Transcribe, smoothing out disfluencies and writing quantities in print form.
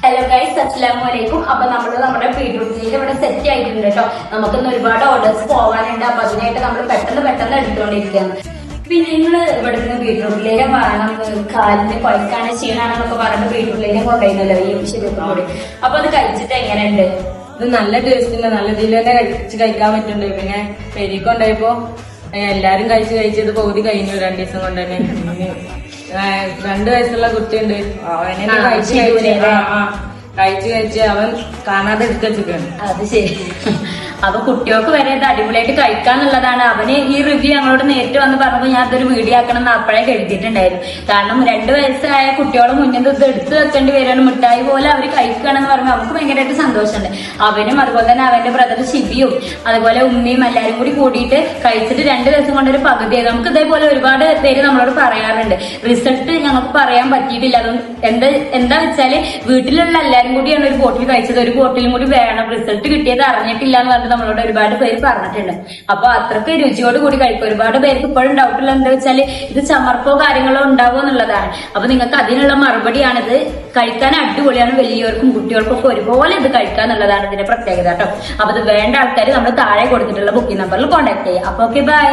Hello guys, അസ്സലാമലൈക്കും. അപ്പൊ നമ്മുടെ ബീട്രൂട്ടിലേക്ക് ഇവിടെ സെറ്റ് ആയിട്ടുണ്ട് കേട്ടോ. നമുക്കിന്ന് ഒരുപാട് ഓർഡേഴ്സ് പോകാനുണ്ട്. അപ്പൊ അതിനായിട്ട് നമ്മൾ പെട്ടെന്ന് എടുത്തുകൊണ്ടിരിക്കുകയാണ്. പിന്നെ നിങ്ങൾ ഇവിടെ നിന്ന് ബീട്രൂട്ടിലേക്ക് പറയണം, കാലിന് കൊഴക്കാണ് ക്ഷീണാണെന്നൊക്കെ പറഞ്ഞ് ബീട്രൂട്ടിലേക്ക് കൊണ്ടുപോയിരുന്നല്ലോ ഈ വിഷയത്തിൽ കൂടി. അപ്പൊ അത് കഴിച്ചിട്ട് എങ്ങനെയുണ്ട്? ഇത് നല്ല ടേസ്റ്റ് ഉണ്ട്, നല്ല ഇതിൽ തന്നെ കഴിക്കാൻ പറ്റുന്നുണ്ട്. പിന്നെ പെരിക്കൊണ്ടായപ്പോ എല്ലാരും കഴിച്ചത് പകുതി കഴിഞ്ഞു 2 ദിവസം കൊണ്ട് തന്നെ. 2 വയസ്സുള്ള കുട്ടിയുണ്ട്, അവനെ കഴിച്ച് അവൻ കാണാതെ എടുക്കാണ്. അത് ശരി. അപ്പൊ കുട്ടികൾക്ക് വരെ ഇത് അടിപൊളിയായിട്ട് കഴിക്കാന്നുള്ളതാണ്. അവന് ഈ റിവ്യൂ ഞങ്ങളോട് നേരിട്ട് വന്ന് പറഞ്ഞപ്പോൾ ഞാൻ അതൊരു വീഡിയോ ആക്കണം എന്ന് അപ്പോഴേ കരുതിയിട്ടുണ്ടായിരുന്നു. കാരണം 2 വയസ്സായ കുട്ടികളെ മുന്നിൽ ഇത് എടുത്തു വെക്കേണ്ടി വരികയാണ്. മിഠായി പോലെ അവർ കഴിക്കുകയാണെന്ന് പറയുമ്പോൾ നമുക്ക് ഭയങ്കരമായിട്ട് സന്തോഷമുണ്ട്. അവനും അതുപോലെ തന്നെ അവന്റെ ബ്രദർ ഷിബിയും അതുപോലെ ഉമ്മയും എല്ലാരും കൂടി കൂടിയിട്ട് കഴിച്ചിട്ട് 2 ദിവസം കൊണ്ടൊരു പകുതിയായി. നമുക്ക് ഇതേപോലെ ഒരുപാട് പേര് നമ്മളോട് പറയാറുണ്ട്, റിസൾട്ട് ഞങ്ങൾക്ക് പറയാൻ പറ്റിയിട്ടില്ല. അതുകൊണ്ട് എന്താ വെച്ചാല് വീട്ടിലുള്ള എല്ലാരും കൂടിയാണ് ഒരു ബോട്ടിൽ കഴിച്ചത്, ഒരു ബോട്ടിലും കൂടി വേണം, റിസൾട്ട് കിട്ടിയത് അറിഞ്ഞിട്ടില്ല എന്ന് പറഞ്ഞിട്ട് നമ്മളോട് ഒരുപാട് പേര് പറഞ്ഞിട്ടുണ്ട്. അപ്പൊ അത്രക്ക് രുചിയോട് കൂടി കഴിക്കും. ഒരുപാട് പേർക്ക് ഇപ്പോഴും ഡൗട്ടുള്ള എന്താ വെച്ചാല് ഇത് ചമർപ്പോ കാര്യങ്ങളോ ഉണ്ടാവോ എന്നുള്ളതാണ്. അപ്പൊ നിങ്ങൾക്ക് അതിനുള്ള മറുപടിയാണിത്. കഴിക്കാൻ അടിപൊളിയാണ്, വലിയവർക്കും കുട്ടികൾക്കും ഒക്കെ ഒരുപോലെ ഇത് കഴിക്കാന്നുള്ളതാണ് ഇതിന്റെ പ്രത്യേകത കേട്ടോ. അപ്പൊ ഇത് വേണ്ട ആൾക്കാർ നമ്മൾ താഴെ കൊടുത്തിട്ടുള്ള ബുക്കിംഗ് നമ്പറിൽ കോൺടാക്ട് ചെയ്യാം. അപ്പൊ ഓക്കെ, ബൈ.